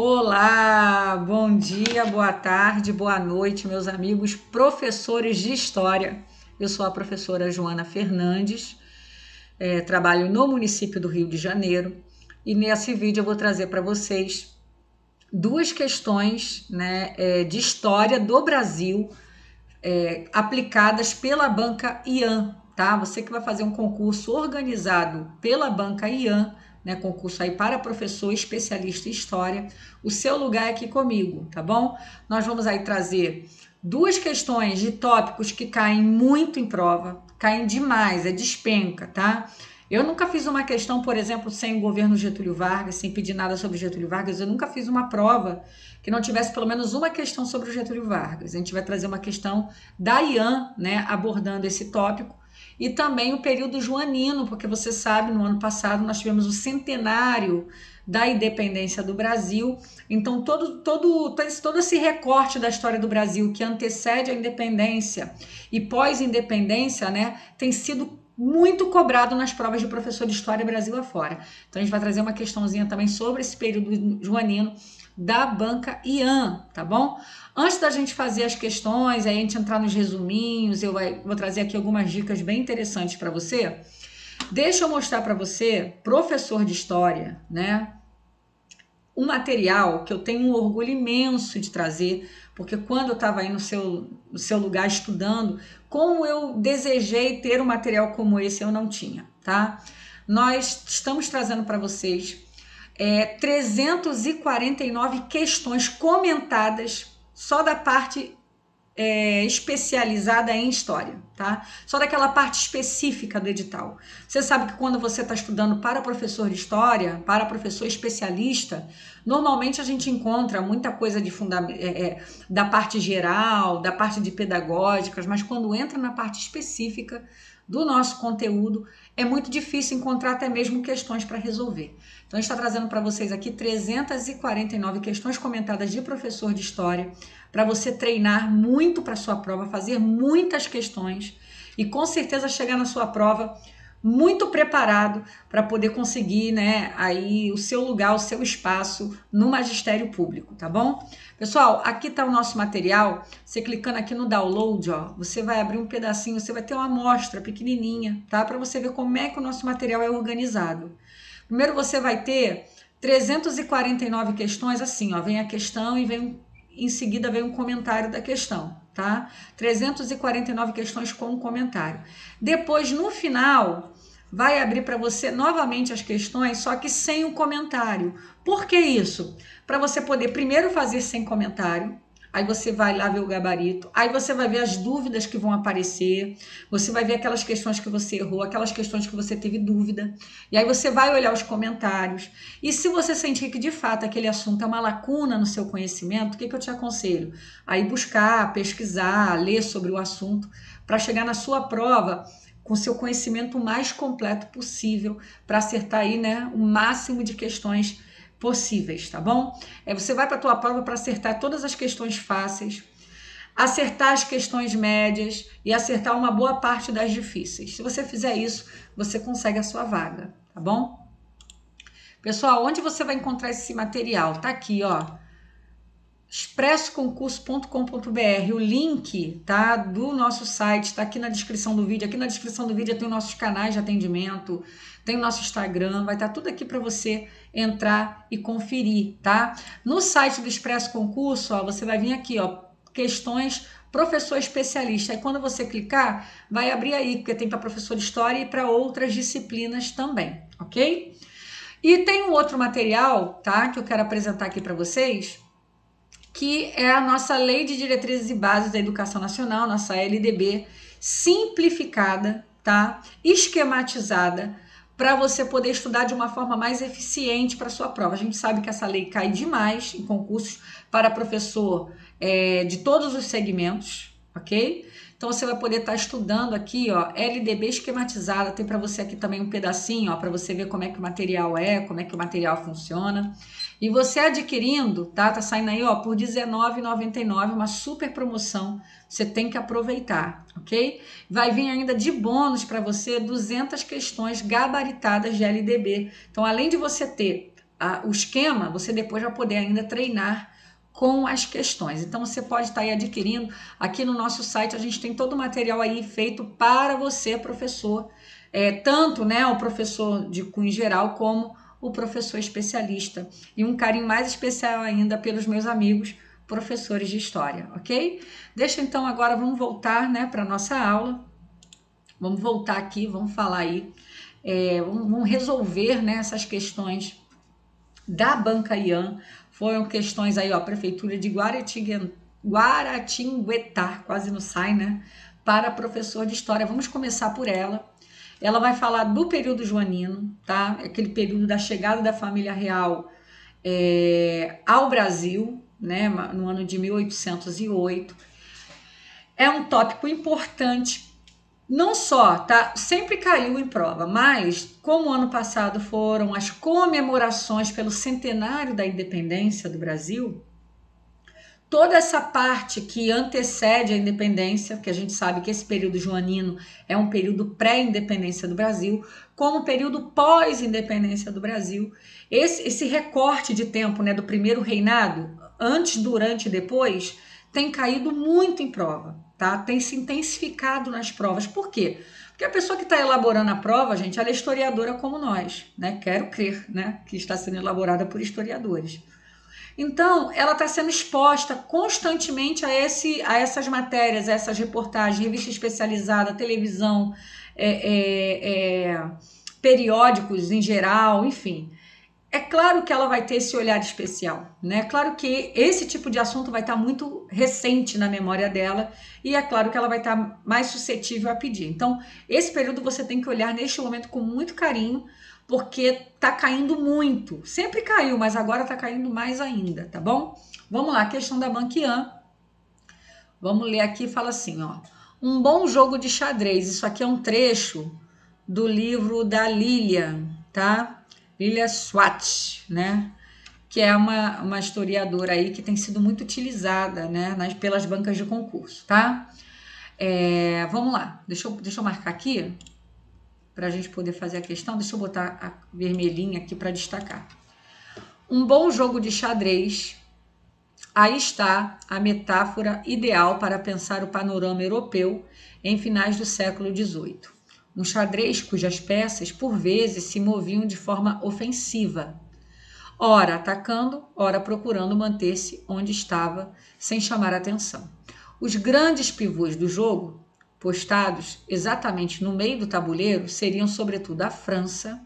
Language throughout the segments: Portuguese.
Olá, bom dia, boa tarde, boa noite, meus amigos professores de História. Eu sou a professora Joana Fernandes, trabalho no município do Rio de Janeiro e nesse vídeo eu vou trazer para vocês duas questões de História do Brasil aplicadas pela banca IAN, tá? Você que vai fazer um concurso organizado pela banca IAN, concurso aí para professor especialista em história, o seu lugar é aqui comigo, tá bom? Nós vamos aí trazer duas questões de tópicos que caem muito em prova, caem demais, despenca, tá? Eu nunca fiz uma questão, por exemplo, sem o governo Getúlio Vargas, sem pedir nada sobre Getúlio Vargas, eu nunca fiz uma prova que não tivesse pelo menos uma questão sobre o Getúlio Vargas. A gente vai trazer uma questão da IAN, abordando esse tópico, e também o período joanino, porque você sabe, no ano passado nós tivemos o centenário da independência do Brasil, então todo esse recorte da história do Brasil que antecede a independência e pós-independência, tem sido muito cobrado nas provas de professor de História Brasil afora. Então a gente vai trazer uma questãozinha também sobre esse período joanino da banca IAN, tá bom? Antes da gente fazer as questões, aí a gente entrar nos resuminhos, vou trazer aqui algumas dicas bem interessantes para você. Deixa eu mostrar para você, professor de História, um material que eu tenho um orgulho imenso de trazer, porque quando eu estava aí no seu lugar estudando, como eu desejei ter um material como esse, eu não tinha, tá? Nós estamos trazendo para vocês 349 questões comentadas só da parte especializada em história, tá? Só daquela parte específica do edital. Você sabe que quando você está estudando para professor de história, para professor especialista, normalmente a gente encontra muita coisa da parte geral, da parte de pedagógicas, mas quando entra na parte específica do nosso conteúdo, é muito difícil encontrar até mesmo questões para resolver. Então, a gente está trazendo para vocês aqui 349 questões comentadas de professor de história, para você treinar muito para a sua prova, fazer muitas questões e com certeza chegar na sua prova muito preparado para poder conseguir, aí o seu lugar, o seu espaço no magistério público, tá bom? Pessoal, aqui está o nosso material. Você clicando aqui no download, ó, você vai abrir um pedacinho, você vai ter uma amostra pequenininha, tá? Para você ver como é que o nosso material é organizado. Primeiro você vai ter 349 questões, assim, ó, vem a questão e em seguida vem um comentário da questão, tá? 349 questões com um comentário. Depois, no final, vai abrir para você novamente as questões, só que sem o comentário. Por que isso? Para você poder primeiro fazer sem comentário, aí você vai lá ver o gabarito, aí você vai ver as dúvidas que vão aparecer, você vai ver aquelas questões que você errou, aquelas questões que você teve dúvida, e aí você vai olhar os comentários, e se você sentir que de fato aquele assunto é uma lacuna no seu conhecimento, o que eu te aconselho? Aí buscar, pesquisar, ler sobre o assunto, para chegar na sua prova com seu conhecimento o mais completo possível, para acertar aí, o máximo de questões possíveis, tá bom? Você vai para a tua prova para acertar todas as questões fáceis, acertar as questões médias e acertar uma boa parte das difíceis. Se você fizer isso, você consegue a sua vaga, tá bom? Pessoal, onde você vai encontrar esse material? Tá aqui, ó, expressoconcurso.com.br, o link, tá, do nosso site está aqui na descrição do vídeo. Aqui na descrição do vídeo tem os nossos canais de atendimento, tem o nosso Instagram, vai estar tudo aqui para você entrar e conferir, tá? No site do Expresso Concurso, ó, você vai vir aqui, ó, questões professor especialista. Aí quando você clicar, vai abrir aí, porque tem para professor de história e para outras disciplinas também, ok? E tem um outro material, tá, que eu quero apresentar aqui para vocês, que é a nossa Lei de Diretrizes e Bases da Educação Nacional, nossa LDB, simplificada, tá? Esquematizada, para você poder estudar de uma forma mais eficiente para a sua prova. A gente sabe que essa lei cai demais em concursos para professor de todos os segmentos, ok? Então você vai poder estar estudando aqui, ó, LDB esquematizada, tem para você aqui também um pedacinho, ó, para você ver como é que o material como é que o material funciona. E você adquirindo, tá saindo aí, ó, por R$19,99, uma super promoção, você tem que aproveitar, ok? Vai vir ainda de bônus para você 200 questões gabaritadas de LDB. Então, além de você ter o esquema, você depois vai poder ainda treinar com as questões. Então você pode estar aí adquirindo. Aqui no nosso site a gente tem todo o material aí feito para você, professor, tanto, né, o professor de cunho geral como o professor especialista. E um carinho mais especial ainda pelos meus amigos professores de história, ok? Deixa então agora, vamos voltar, né, para a nossa aula. Vamos voltar aqui, vamos falar aí, vamos resolver, né, essas questões da Banca IAN. Foram questões aí, ó, Prefeitura de Guaratinguetá, quase não sai, né, para professor de história. Vamos começar por ela. Ela vai falar do período joanino, tá? Aquele período da chegada da família real ao Brasil, né, no ano de 1808. É um tópico importante. Não só, tá? Sempre caiu em prova, mas como ano passado foram as comemorações pelo centenário da independência do Brasil, toda essa parte que antecede a independência, que a gente sabe que esse período joanino é um período pré-independência do Brasil, como período pós-independência do Brasil, esse recorte de tempo, né, do primeiro reinado, antes, durante e depois, tem caído muito em prova, tá? Tem se intensificado nas provas. Por quê? Porque a pessoa que está elaborando a prova, gente, ela é historiadora como nós, né? Quero crer, né, que está sendo elaborada por historiadores. Então, ela está sendo exposta constantemente a essas matérias, a essas reportagens, revista especializada, televisão, periódicos em geral, enfim. É claro que ela vai ter esse olhar especial, né? Claro que esse tipo de assunto vai estar muito recente na memória dela e é claro que ela vai estar mais suscetível a pedir. Então, esse período você tem que olhar neste momento com muito carinho, porque tá caindo muito. Sempre caiu, mas agora tá caindo mais ainda, tá bom? Vamos lá, questão da Banca IAN. Vamos ler aqui, fala assim, ó. Um bom jogo de xadrez. Isso aqui é um trecho do livro da Lilia, tá? Lilia Schwartz, né? Que é uma historiadora aí que tem sido muito utilizada, né, pelas bancas de concurso, tá? Vamos lá, deixa eu marcar aqui para a gente poder fazer a questão. Deixa eu botar a vermelhinha aqui para destacar. Um bom jogo de xadrez. Aí está a metáfora ideal para pensar o panorama europeu em finais do século XVIII. Um xadrez cujas peças, por vezes, se moviam de forma ofensiva, ora atacando, ora procurando manter-se onde estava, sem chamar atenção. Os grandes pivôs do jogo, postados exatamente no meio do tabuleiro, seriam sobretudo a França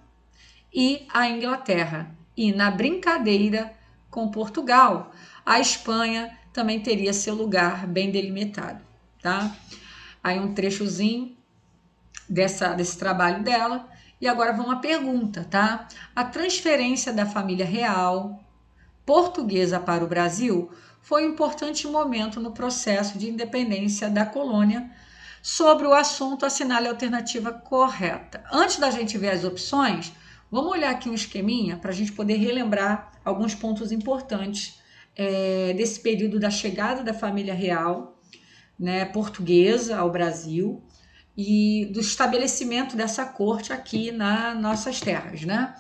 e a Inglaterra. E na brincadeira com Portugal, a Espanha também teria seu lugar bem delimitado, tá? Aí um trechozinho desse trabalho dela. E agora vamos à pergunta, tá? A transferência da família real portuguesa para o Brasil foi um importante momento no processo de independência da colônia. Sobre o assunto, assinale a alternativa correta. Antes da gente ver as opções, vamos olhar aqui um esqueminha para a gente poder relembrar alguns pontos importantes desse período da chegada da família real, né, portuguesa ao Brasil e do estabelecimento dessa corte aqui nas nossas terras, né?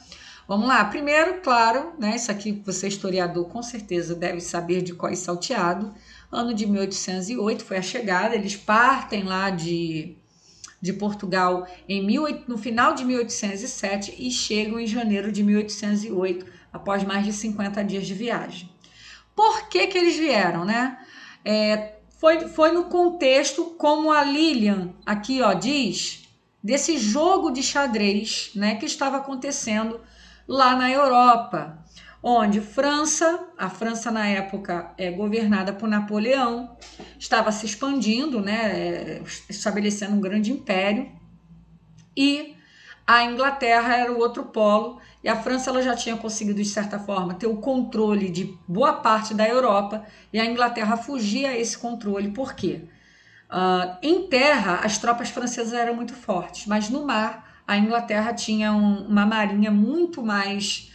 Vamos lá, primeiro, claro, né, isso aqui você historiador com certeza deve saber de qual é salteado. Ano de 1808 foi a chegada, eles partem lá de Portugal no final de 1807 e chegam em janeiro de 1808, após mais de 50 dias de viagem. Por que eles vieram, né? Foi no contexto, como a Lilian aqui, ó, diz, desse jogo de xadrez, né, que estava acontecendo lá na Europa, onde a França na época governada por Napoleão, estava se expandindo, né, estabelecendo um grande império, e a Inglaterra era o outro polo, e a França ela já tinha conseguido, de certa forma, ter o controle de boa parte da Europa, e a Inglaterra fugia a esse controle. Por quê? Em terra, as tropas francesas eram muito fortes, mas no mar, a Inglaterra tinha uma marinha muito mais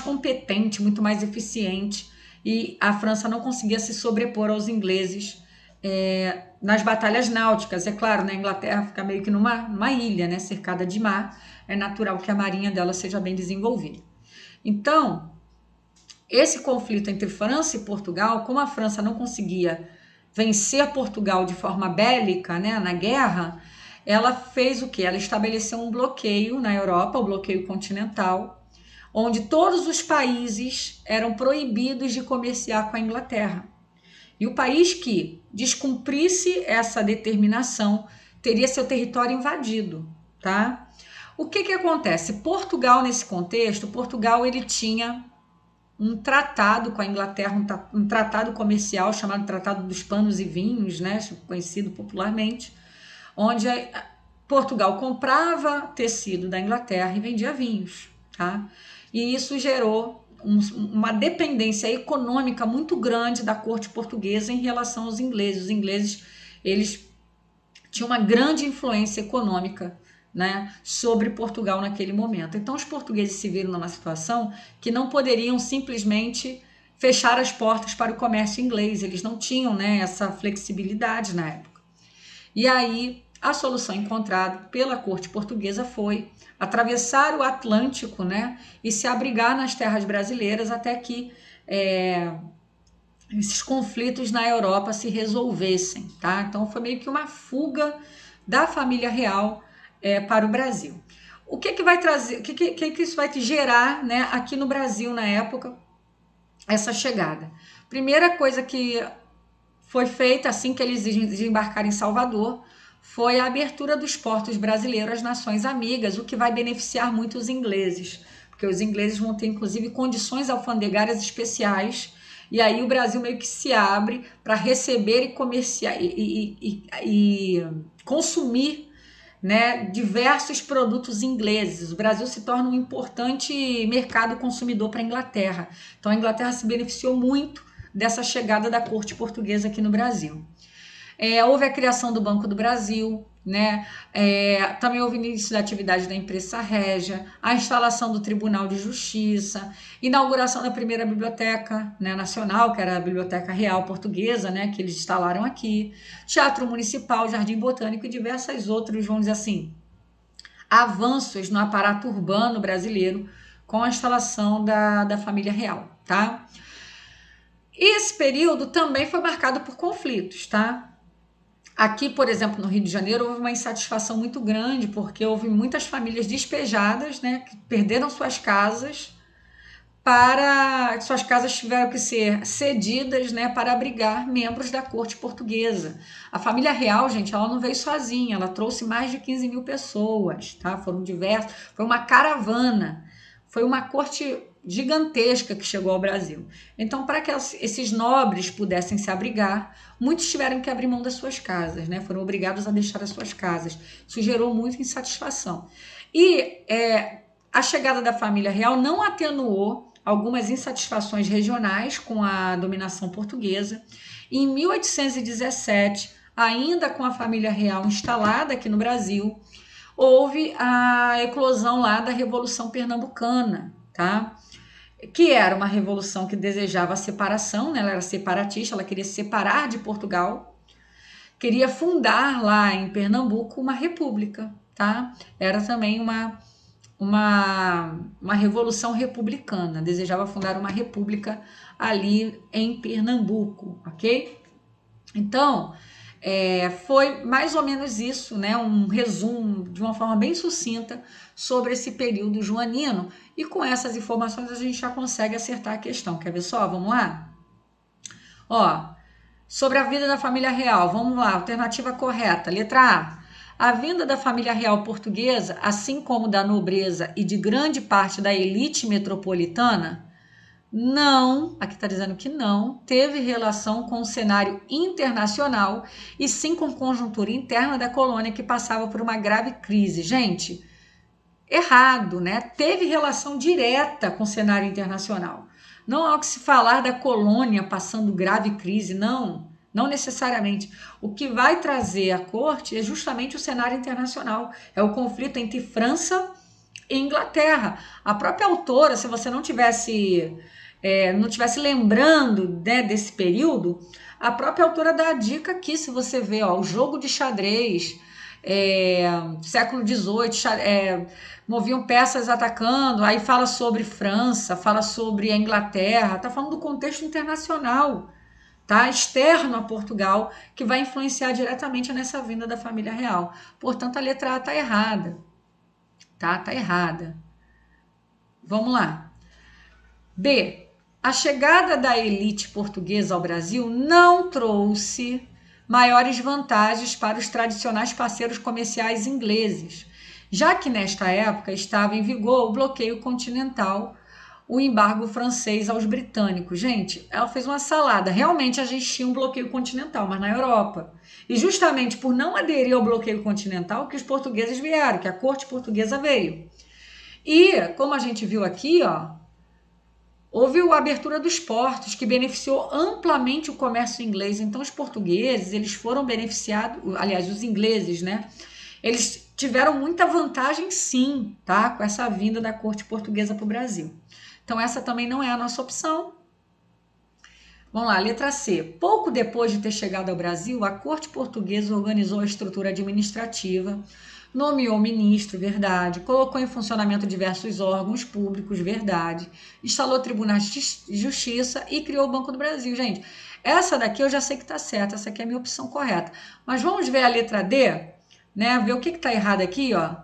competente, muito mais eficiente, e a França não conseguia se sobrepor aos ingleses nas batalhas náuticas. É claro, né, a Inglaterra fica meio que numa ilha, né, cercada de mar, é natural que a marinha dela seja bem desenvolvida. Então, esse conflito entre França e Portugal, como a França não conseguia vencer Portugal de forma bélica, né, na guerra, ela fez o quê? Ela estabeleceu um bloqueio na Europa, o bloqueio continental, onde todos os países eram proibidos de comerciar com a Inglaterra. E o país que descumprisse essa determinação teria seu território invadido, tá? O que acontece? Portugal, nesse contexto, Portugal ele tinha um tratado com a Inglaterra, um tratado comercial chamado Tratado dos Panos e Vinhos, né, conhecido popularmente, onde Portugal comprava tecido da Inglaterra e vendia vinhos, tá? E isso gerou uma dependência econômica muito grande da corte portuguesa em relação aos ingleses. Os ingleses, eles tinham uma grande influência econômica, né, sobre Portugal naquele momento. Então os portugueses se viram numa situação que não poderiam simplesmente fechar as portas para o comércio inglês, eles não tinham, né, essa flexibilidade na época. E aí a solução encontrada pela corte portuguesa foi atravessar o Atlântico, né, e se abrigar nas terras brasileiras até que esses conflitos na Europa se resolvessem, tá? Então foi meio que uma fuga da família real para o Brasil. O que vai trazer, o que isso vai te gerar, né, aqui no Brasil na época, essa chegada? Primeira coisa que foi feita assim que eles desembarcaram em Salvador foi a abertura dos portos brasileiros às nações amigas, o que vai beneficiar muito os ingleses, porque os ingleses vão ter inclusive condições alfandegárias especiais. E aí o Brasil meio que se abre para receber e comerciar e consumir, né, diversos produtos ingleses. O Brasil se torna um importante mercado consumidor para a Inglaterra. Então a Inglaterra se beneficiou muito dessa chegada da corte portuguesa aqui no Brasil. Houve a criação do Banco do Brasil, né? Também houve início da atividade da imprensa régia, a instalação do Tribunal de Justiça, inauguração da primeira biblioteca, né, nacional, que era a Biblioteca Real Portuguesa, né, que eles instalaram aqui, Teatro Municipal, Jardim Botânico e diversos outros, vamos dizer assim, avanços no aparato urbano brasileiro com a instalação da família real, tá? Esse período também foi marcado por conflitos, tá? Aqui, por exemplo, no Rio de Janeiro, houve uma insatisfação muito grande, porque houve muitas famílias despejadas, né, que perderam suas casas, suas casas tiveram que ser cedidas, né, para abrigar membros da corte portuguesa. A família real, gente, ela não veio sozinha, ela trouxe mais de 15 mil pessoas, tá? Foram diversos, foi uma caravana, foi uma corte gigantesca que chegou ao Brasil. Então, para que esses nobres pudessem se abrigar, muitos tiveram que abrir mão das suas casas, né? Foram obrigados a deixar as suas casas. Isso gerou muita insatisfação. E a chegada da família real não atenuou algumas insatisfações regionais com a dominação portuguesa. E em 1817, ainda com a família real instalada aqui no Brasil, houve a eclosão lá da Revolução Pernambucana, tá? Que era uma revolução que desejava a separação, né? Ela era separatista, ela queria se separar de Portugal, queria fundar lá em Pernambuco uma república, tá? Era também uma revolução republicana, desejava fundar uma república ali em Pernambuco, ok? Então, foi mais ou menos isso, né? Um resumo de uma forma bem sucinta sobre esse período joanino. E com essas informações a gente já consegue acertar a questão. Quer ver só? Vamos lá? Ó, sobre a vida da família real, vamos lá, alternativa correta. Letra A. A vinda da família real portuguesa, assim como da nobreza e de grande parte da elite metropolitana, não, aqui está dizendo que não, teve relação com o cenário internacional e sim com a conjuntura interna da colônia que passava por uma grave crise. Gente, errado, né? Teve relação direta com o cenário internacional. Não há o que se falar da colônia passando grave crise, não necessariamente. O que vai trazer a corte é justamente o cenário internacional, é o conflito entre França e Inglaterra. A própria autora, se você não tivesse não estivesse lembrando, né, desse período, a própria autora dá a dica aqui, se você vê, ó, o jogo de xadrez, século XVIII, moviam peças atacando, aí fala sobre França, fala sobre a Inglaterra, tá falando do contexto internacional, tá? Externo a Portugal, que vai influenciar diretamente nessa vinda da família real. Portanto, a letra A tá errada, tá? Tá errada. Vamos lá. B. A chegada da elite portuguesa ao Brasil não trouxe maiores vantagens para os tradicionais parceiros comerciais ingleses, já que nesta época estava em vigor o bloqueio continental, o embargo francês aos britânicos. Gente, ela fez uma salada. Realmente a gente tinha um bloqueio continental, mas na Europa. E justamente por não aderir ao bloqueio continental que os portugueses vieram, que a corte portuguesa veio. E, como a gente viu aqui, ó, houve a abertura dos portos, que beneficiou amplamente o comércio inglês. Então, os portugueses, eles foram beneficiados, aliás, os ingleses, né? Eles tiveram muita vantagem, sim, tá? Com essa vinda da corte portuguesa para o Brasil. Então, essa também não é a nossa opção. Vamos lá, letra C. Pouco depois de ter chegado ao Brasil, a corte portuguesa organizou a estrutura administrativa, nomeou ministro, verdade, colocou em funcionamento diversos órgãos públicos, verdade, instalou tribunais de justiça e criou o Banco do Brasil. Gente, essa daqui eu já sei que está certa, essa aqui é a minha opção correta. Mas vamos ver a letra D, né? Ver o que está errado aqui, ó.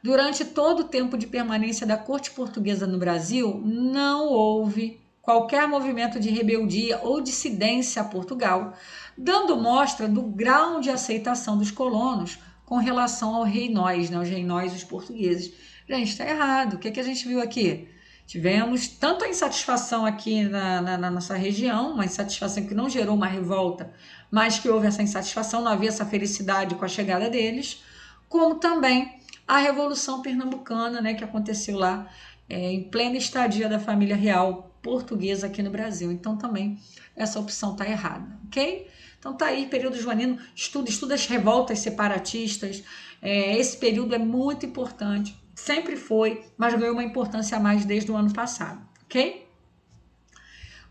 Durante todo o tempo de permanência da corte portuguesa no Brasil, não houve qualquer movimento de rebeldia ou dissidência a Portugal, dando mostra do grau de aceitação dos colonos com relação ao rei nós, né, os rei nós, os portugueses. Gente, está errado. O que a gente viu aqui? Tivemos tanto a insatisfação aqui na nossa região, uma insatisfação que não gerou uma revolta, mas que houve essa insatisfação, não havia essa felicidade com a chegada deles, como também a Revolução Pernambucana, né, que aconteceu lá em plena estadia da família real portuguesa aqui no Brasil. Então também essa opção está errada, ok? Então tá aí, período joanino, estuda as revoltas separatistas, esse período é muito importante, sempre foi, mas ganhou uma importância a mais desde o ano passado, ok?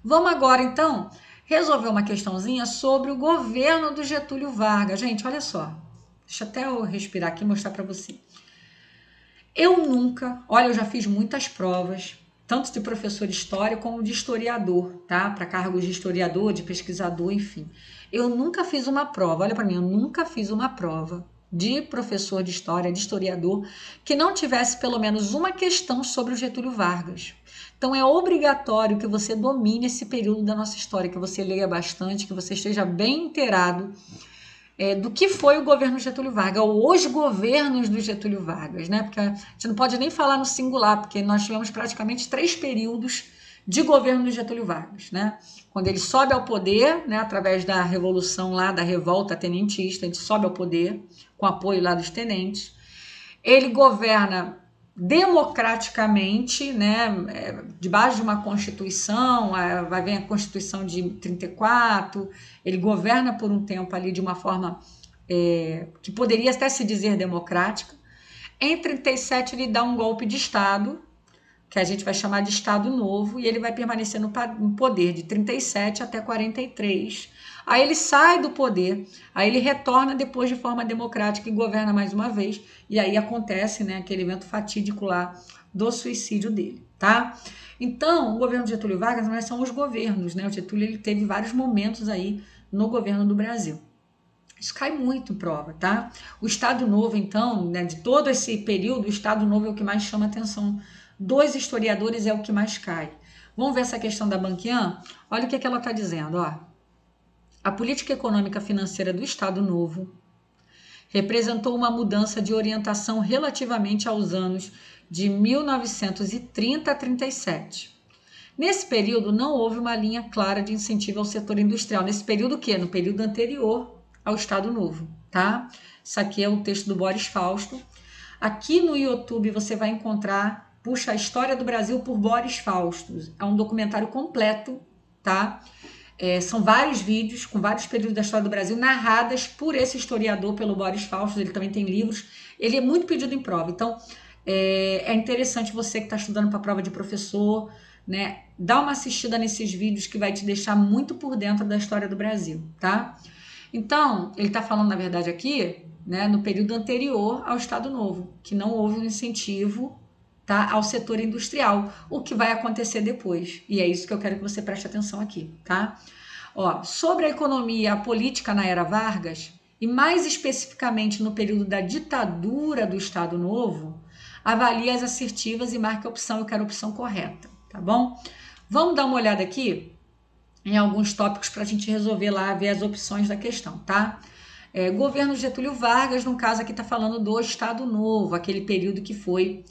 Vamos agora, então, resolver uma questãozinha sobre o governo do Getúlio Vargas. Gente, olha só, deixa até eu respirar aqui e mostrar para você. Eu já fiz muitas provas, tanto de professor de história como de historiador, tá? Para cargos de historiador, de pesquisador, enfim. Eu nunca fiz uma prova, olha para mim, eu nunca fiz uma prova de professor de história, de historiador, que não tivesse pelo menos uma questão sobre o Getúlio Vargas. Então é obrigatório que você domine esse período da nossa história, que você leia bastante, que você esteja bem inteirado do que foi o governo Getúlio Vargas, ou os governos do Getúlio Vargas, né? Porque a gente não pode nem falar no singular, porque nós tivemos praticamente 3 períodos de governo do Getúlio Vargas, né? Quando ele sobe ao poder, né, através da revolução lá, da revolta tenentista, ele sobe ao poder com apoio lá dos tenentes. Ele governa democraticamente, né, debaixo de uma Constituição, vai vir a Constituição de 34, ele governa por um tempo ali de uma forma que poderia até se dizer democrática. Em 37 ele dá um golpe de Estado, que a gente vai chamar de Estado Novo, e ele vai permanecer no poder de 37 até 43. Aí ele sai do poder, aí ele retorna depois de forma democrática e governa mais uma vez, e aí acontece, né, aquele evento fatídico lá do suicídio dele, tá? Então, o governo de Getúlio Vargas não são os governos, né? O Getúlio ele teve vários momentos aí no governo do Brasil. Isso cai muito em prova, tá? O Estado Novo, então, né, de todo esse período, o Estado Novo é o que mais chama a atenção dos historiadores, é o que mais cai. Vamos ver essa questão da Banquian? Olha o que ela está dizendo, ó. A política econômica financeira do Estado Novo representou uma mudança de orientação relativamente aos anos de 1930 a 37. Nesse período, não houve uma linha clara de incentivo ao setor industrial. Nesse período o quê? No período anterior ao Estado Novo, tá? Isso aqui é o texto do Boris Fausto. Aqui no YouTube você vai encontrar, puxa, a história do Brasil por Boris Fausto. É um documentário completo, tá? São vários vídeos com vários períodos da história do Brasil narradas por esse historiador, pelo Boris Fausto. Ele também tem livros. Ele é muito pedido em prova. Então, é interessante você que está estudando para a prova de professor, né? Dá uma assistida nesses vídeos que vai te deixar muito por dentro da história do Brasil, tá? Então, ele está falando, na verdade, aqui, né, no período anterior ao Estado Novo, que não houve um incentivo, tá, ao setor industrial, o que vai acontecer depois. E é isso que eu quero que você preste atenção aqui, tá? Ó, sobre a economia e a política na era Vargas, e mais especificamente no período da ditadura do Estado Novo, avalie as assertivas e marque a opção, eu quero a opção correta, tá bom? Vamos dar uma olhada aqui em alguns tópicos para a gente resolver lá, ver as opções da questão, tá? Governo Getúlio Vargas, no caso aqui está falando do Estado Novo, aquele período que foi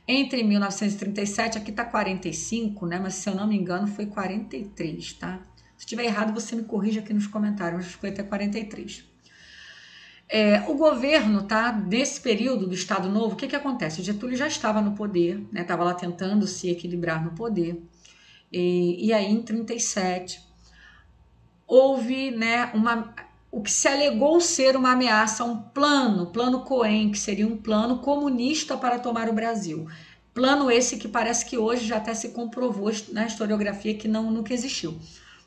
entre 1937, aqui está 45, né? Mas se eu não me engano foi 43, tá? Se estiver errado, você me corrija aqui nos comentários, mas foi até 43. O governo, tá? Nesse período do Estado Novo, o que acontece? O Getúlio já estava no poder, né? Estava lá tentando se equilibrar no poder. E aí, em 37, houve, né, o que se alegou ser uma ameaça, um plano Cohen, que seria um plano comunista para tomar o Brasil. Plano esse que parece que hoje já até se comprovou na historiografia que nunca existiu.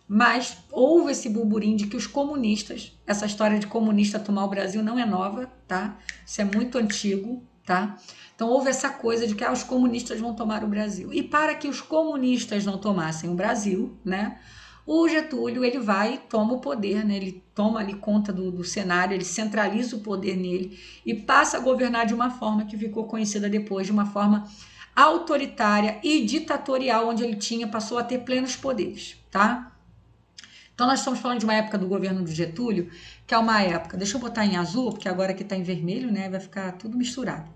Mas houve esse burburinho de que os comunistas, essa história de comunista tomar o Brasil não é nova, tá? Isso é muito antigo, tá? Então houve essa coisa de que os comunistas vão tomar o Brasil. E para que os comunistas não tomassem o Brasil, né? O Getúlio, ele vai e toma o poder, né? Ele toma ali conta do cenário, ele centraliza o poder nele e passa a governar de uma forma que ficou conhecida depois, de uma forma autoritária e ditatorial, onde ele passou a ter plenos poderes, tá? Então, nós estamos falando de uma época do governo do Getúlio, que é uma época, deixa eu botar em azul, porque agora aqui está em vermelho, né? Vai ficar tudo misturado.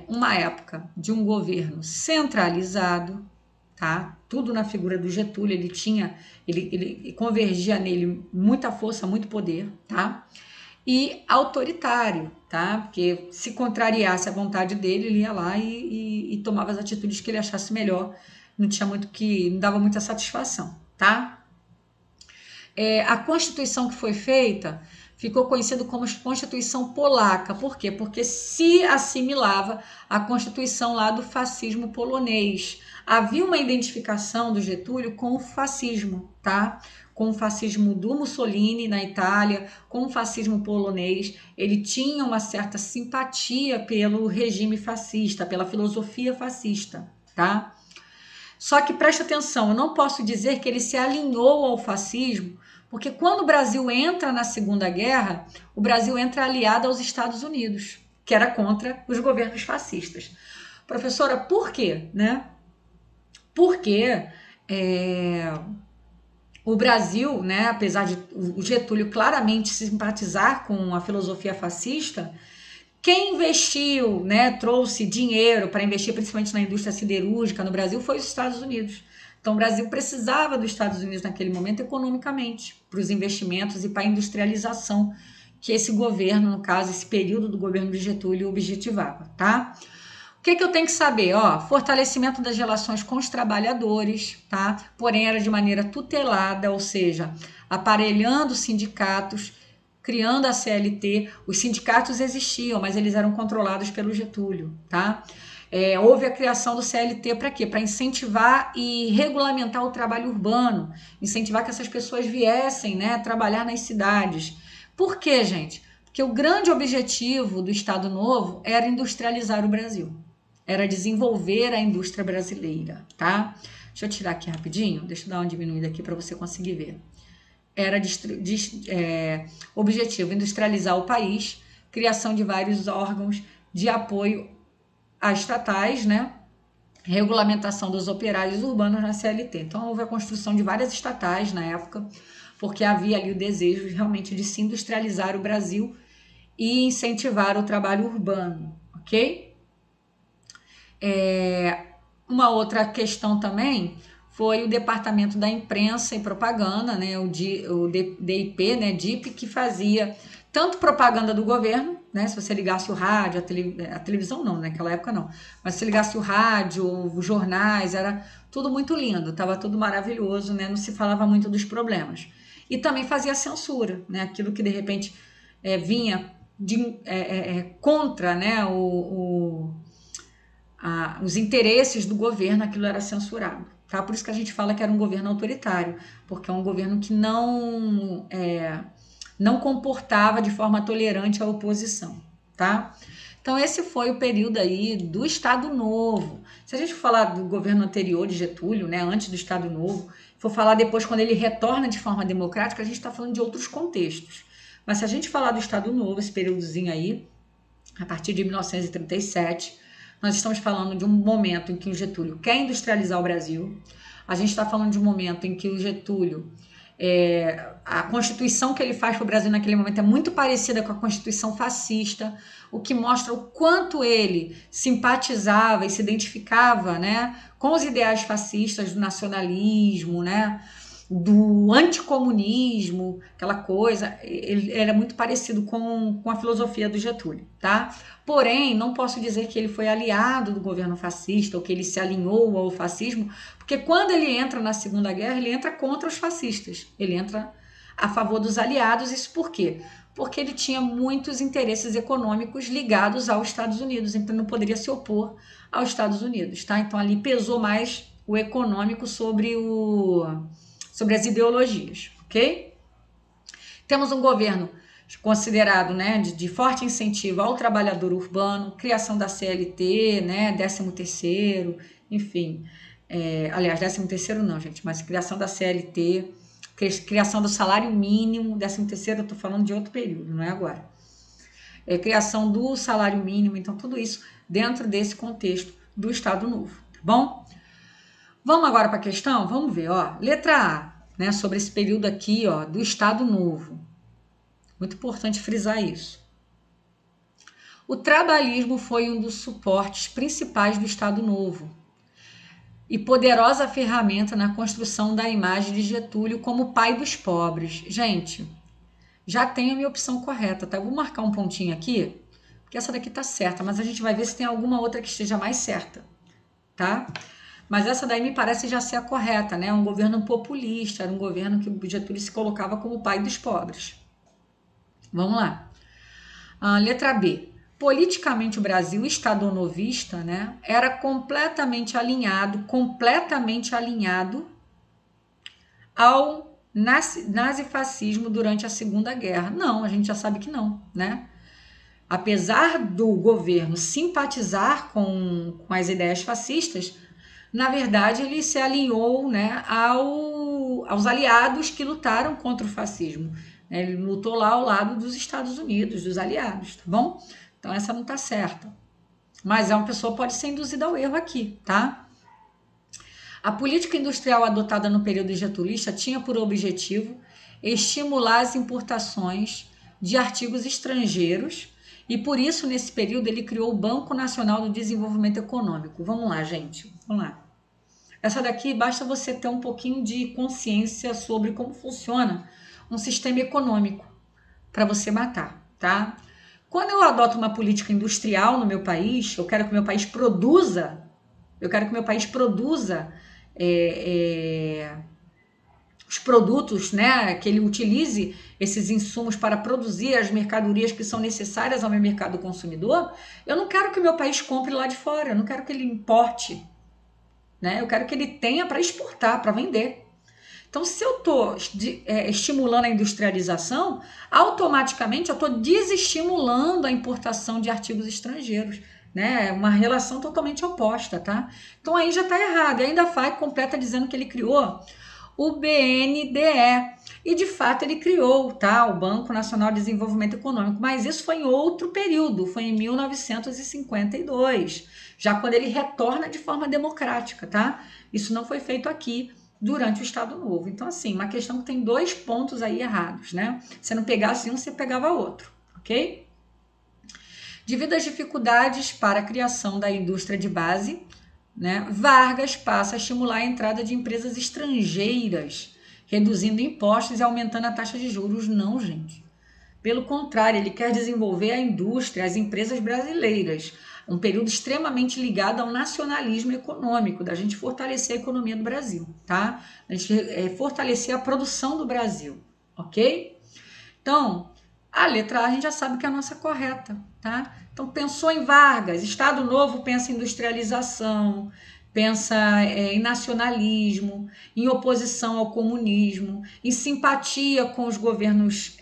Uma época de um governo centralizado, tá? Tudo na figura do Getúlio, ele convergia nele muita força, muito poder, tá? E autoritário, tá? Porque se contrariasse a vontade dele, ele ia lá e tomava as atitudes que ele achasse melhor, não dava muita satisfação, tá? A Constituição que foi feita ficou conhecida como Constituição Polaca. Por quê? Porque se assimilava à Constituição lá do fascismo polonês. Havia uma identificação do Getúlio com o fascismo, tá? Com o fascismo do Mussolini na Itália, com o fascismo polonês. Ele tinha uma certa simpatia pelo regime fascista, pela filosofia fascista, tá? Só que presta atenção, eu não posso dizer que ele se alinhou ao fascismo, porque quando o Brasil entra na Segunda Guerra, o Brasil entra aliado aos Estados Unidos, que era contra os governos fascistas. Professora, por quê? Né? Porque o Brasil, né, apesar de o Getúlio claramente simpatizar com a filosofia fascista, quem investiu, né, trouxe dinheiro para investir principalmente na indústria siderúrgica no Brasil foi os Estados Unidos. Então o Brasil precisava dos Estados Unidos naquele momento economicamente, para os investimentos e para a industrialização que esse governo, no caso, esse período do governo de Getúlio objetivava, tá? O que eu tenho que saber? Fortalecimento das relações com os trabalhadores, tá? Porém era de maneira tutelada, ou seja, aparelhando sindicatos, criando a CLT. Os sindicatos existiam, mas eles eram controlados pelo Getúlio, tá? Houve a criação do CLT para quê? Para incentivar e regulamentar o trabalho urbano, incentivar que essas pessoas viessem, né, trabalhar nas cidades. Por quê, gente? Porque o grande objetivo do Estado Novo era industrializar o Brasil, era desenvolver a indústria brasileira, tá? Deixa eu tirar aqui rapidinho, deixa eu dar uma diminuída aqui para você conseguir ver. Era objetivo industrializar o país, criação de vários órgãos de apoio a estatais, né? Regulamentação dos operários urbanos na CLT. Então, houve a construção de várias estatais na época, porque havia ali o desejo realmente de se industrializar o Brasil e incentivar o trabalho urbano, ok? Uma outra questão também foi o Departamento da Imprensa e Propaganda, né, o DIP, né, DIP, que fazia tanto propaganda do governo, né, se você ligasse o rádio, a televisão não, naquela época não, mas se ligasse o rádio, os jornais, era tudo muito lindo, estava tudo maravilhoso, né, não se falava muito dos problemas. E também fazia censura, né, aquilo que de repente vinha contra, né, os interesses do governo, aquilo era censurado. Tá? Por isso que a gente fala que era um governo autoritário, porque é um governo que não comportava de forma tolerante a oposição. Tá? Então esse foi o período aí do Estado Novo. Se a gente falar do governo anterior de Getúlio, né, antes do Estado Novo, for falar depois quando ele retorna de forma democrática, a gente está falando de outros contextos. Mas se a gente falar do Estado Novo, esse períodozinho aí, a partir de 1937, nós estamos falando de um momento em que o Getúlio quer industrializar o Brasil. A gente está falando de um momento em que o Getúlio, a Constituição que ele faz para o Brasil naquele momento é muito parecida com a Constituição fascista, o que mostra o quanto ele simpatizava e se identificava, né, com os ideais fascistas do nacionalismo, né, do anticomunismo, aquela coisa. Ele era muito parecido com a filosofia do Getúlio, tá? Porém, não posso dizer que ele foi aliado do governo fascista ou que ele se alinhou ao fascismo, porque quando ele entra na Segunda Guerra, ele entra contra os fascistas, ele entra a favor dos aliados. Isso por quê? Porque ele tinha muitos interesses econômicos ligados aos Estados Unidos, então não poderia se opor aos Estados Unidos, tá? Então ali pesou mais o econômico sobre as ideologias, ok? Temos um governo considerado, né, de forte incentivo ao trabalhador urbano, criação da CLT, né, 13º, enfim, aliás, 13º não, gente, mas criação da CLT, criação do salário mínimo, 13º eu tô falando de outro período, não é agora. Criação do salário mínimo, então tudo isso dentro desse contexto do Estado Novo, tá bom? Vamos agora para a questão? Vamos ver, ó. Letra A, né, sobre esse período aqui, ó, do Estado Novo. Muito importante frisar isso. O trabalhismo foi um dos suportes principais do Estado Novo e poderosa ferramenta na construção da imagem de Getúlio como pai dos pobres. Gente, já tenho a minha opção correta, tá? Eu vou marcar um pontinho aqui, porque essa daqui tá certa, mas a gente vai ver se tem alguma outra que esteja mais certa, tá? Mas essa daí me parece já ser a correta, né? Um governo populista, era um governo que o Getúlio se colocava como pai dos pobres. Vamos lá. Letra B. Politicamente o Brasil estadonovista, né, era completamente alinhado ao nazifascismo durante a Segunda Guerra. Não, a gente já sabe que não, né? Apesar do governo simpatizar com as ideias fascistas, na verdade, ele se alinhou, né, aos aliados que lutaram contra o fascismo. Ele lutou lá ao lado dos Estados Unidos, dos aliados, tá bom? Então, essa não está certa. Mas uma pessoa pode ser induzida ao erro aqui, tá? A política industrial adotada no período getulista tinha por objetivo estimular as importações de artigos estrangeiros e, por isso, nesse período, ele criou o Banco Nacional do Desenvolvimento Econômico. Vamos lá, gente. Vamos lá. Essa daqui, basta você ter um pouquinho de consciência sobre como funciona um sistema econômico para você matar, tá? Quando eu adoto uma política industrial no meu país, eu quero que o meu país produza, os produtos, né, que ele utilize esses insumos para produzir as mercadorias que são necessárias ao meu mercado consumidor. Eu não quero que o meu país compre lá de fora, eu não quero que ele importe, né? Eu quero que ele tenha para exportar, para vender. Então, se eu estou estimulando a industrialização, automaticamente eu estou desestimulando a importação de artigos estrangeiros, né? Uma relação totalmente oposta, tá? Então, aí já está errado. E ainda completa dizendo que ele criou o BNDE. E, de fato, ele criou, tá? O Banco Nacional de Desenvolvimento Econômico. Mas isso foi em outro período, foi em 1952, já quando ele retorna de forma democrática, tá? Isso não foi feito aqui durante o Estado Novo. Então, assim, uma questão que tem dois pontos aí errados, né? Se não pegasse um, você pegava outro, ok? Devido às dificuldades para a criação da indústria de base, né, Vargas passa a estimular a entrada de empresas estrangeiras, reduzindo impostos e aumentando a taxa de juros. Não, gente. Pelo contrário, ele quer desenvolver a indústria, as empresas brasileiras, um período extremamente ligado ao nacionalismo econômico, da gente fortalecer a economia do Brasil, tá? A gente fortalecer a produção do Brasil, ok? Então, a letra A a gente já sabe que é a nossa correta, tá? Então, pensou em Vargas, Estado Novo pensa em industrialização, pensa em nacionalismo, em oposição ao comunismo, em simpatia com os governos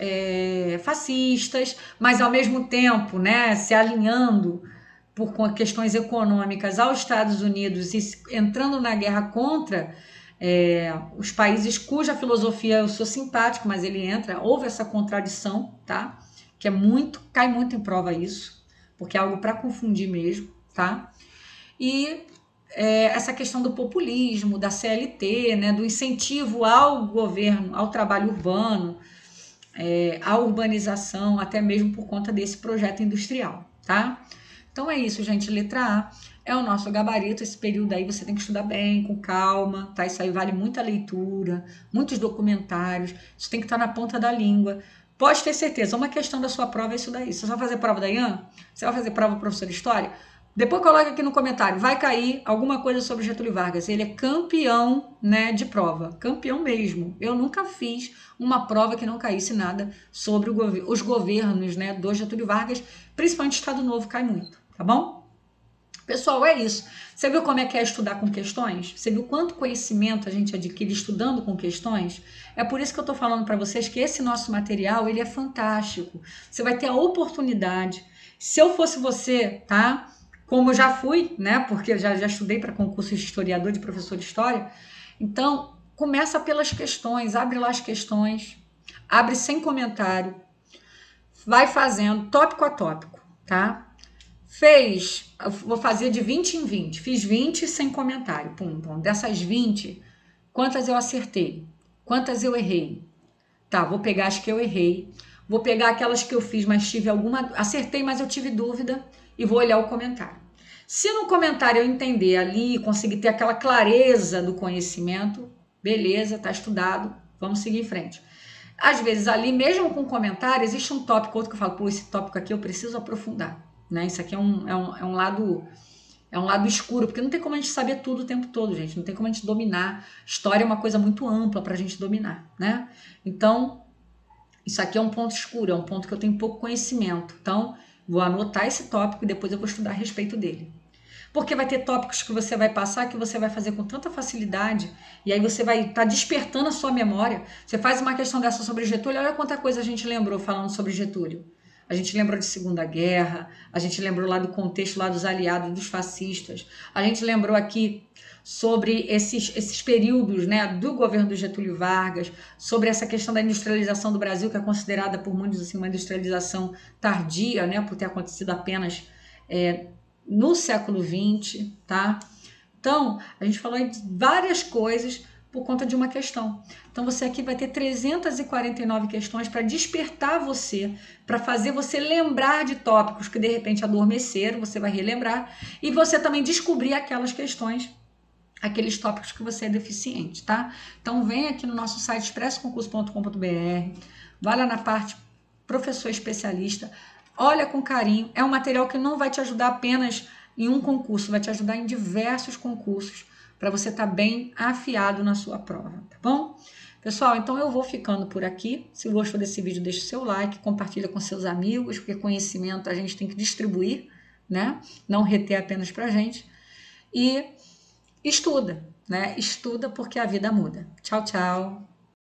fascistas, mas ao mesmo tempo, né, se alinhando por questões econômicas aos Estados Unidos e entrando na guerra contra os países cuja filosofia eu sou simpático, mas ele entra, houve essa contradição, tá? Que cai muito em prova isso, porque é algo para confundir mesmo, tá? E essa questão do populismo, da CLT, né, do incentivo ao governo, ao trabalho urbano, à urbanização, até mesmo por conta desse projeto industrial, tá? Então é isso, gente. Letra A é o nosso gabarito. Esse período aí você tem que estudar bem, com calma, tá? Isso aí vale muita leitura, muitos documentários. Isso tem que estar na ponta da língua. Pode ter certeza, uma questão da sua prova é isso daí. Você vai fazer prova da IAN? Você vai fazer prova do professor de História? Depois coloca aqui no comentário, vai cair alguma coisa sobre Getúlio Vargas. Ele é campeão, né, de prova, campeão mesmo. Eu nunca fiz uma prova que não caísse nada sobre os governos, né, do Getúlio Vargas, principalmente Estado Novo cai muito, tá bom? Pessoal, é isso. Você viu como é que é estudar com questões? Você viu quanto conhecimento a gente adquire estudando com questões? É por isso que eu tô falando para vocês que esse nosso material, ele é fantástico. Você vai ter a oportunidade. Se eu fosse você, tá? Como eu já fui, né? Porque eu já estudei para concurso de historiador, de professor de história. Então, começa pelas questões, abre lá as questões, abre sem comentário, vai fazendo tópico a tópico, tá? Vou fazer de 20 em 20, fiz 20 sem comentário, pum, pum. Dessas 20, quantas eu acertei? Quantas eu errei? Tá, vou pegar as que eu errei, vou pegar aquelas que eu fiz, mas tive alguma... Acertei, mas eu tive dúvida e vou olhar o comentário. Se no comentário eu entender ali, conseguir ter aquela clareza do conhecimento, beleza, tá estudado, vamos seguir em frente. Às vezes ali, mesmo com comentário, existe um tópico, outro que eu falo, pô, esse tópico aqui eu preciso aprofundar, né? Isso aqui é um lado escuro, porque não tem como a gente saber tudo o tempo todo, gente, não tem como a gente dominar. História é uma coisa muito ampla pra gente dominar, né? Então, isso aqui é um ponto escuro, é um ponto que eu tenho pouco conhecimento. Então, vou anotar esse tópico e depois eu vou estudar a respeito dele. Porque vai ter tópicos que você vai passar que você vai fazer com tanta facilidade e aí você vai estar despertando a sua memória. Você faz uma questão dessa sobre Getúlio, olha quanta coisa a gente lembrou falando sobre Getúlio. A gente lembrou de Segunda Guerra, a gente lembrou lá do contexto lá dos aliados, dos fascistas. A gente lembrou aqui sobre esses períodos, né, do governo do Getúlio Vargas, sobre essa questão da industrialização do Brasil, que é considerada por muitos assim, uma industrialização tardia, né, por ter acontecido apenas no século XX, tá? Então, a gente falou de várias coisas por conta de uma questão. Então, você aqui vai ter 349 questões para despertar você, para fazer você lembrar de tópicos que de repente adormeceram, você vai relembrar, e você também descobrir aquelas questões, aqueles tópicos que você é deficiente, tá? Então, vem aqui no nosso site expressoconcurso.com.br, vai lá na parte professor especialista, olha com carinho, é um material que não vai te ajudar apenas em um concurso, vai te ajudar em diversos concursos, para você estar bem afiado na sua prova, tá bom? Pessoal, então eu vou ficando por aqui. Se gostou desse vídeo, deixa o seu like, compartilha com seus amigos, porque conhecimento a gente tem que distribuir, né? Não reter apenas pra gente. E estuda, né? Estuda porque a vida muda. Tchau, tchau.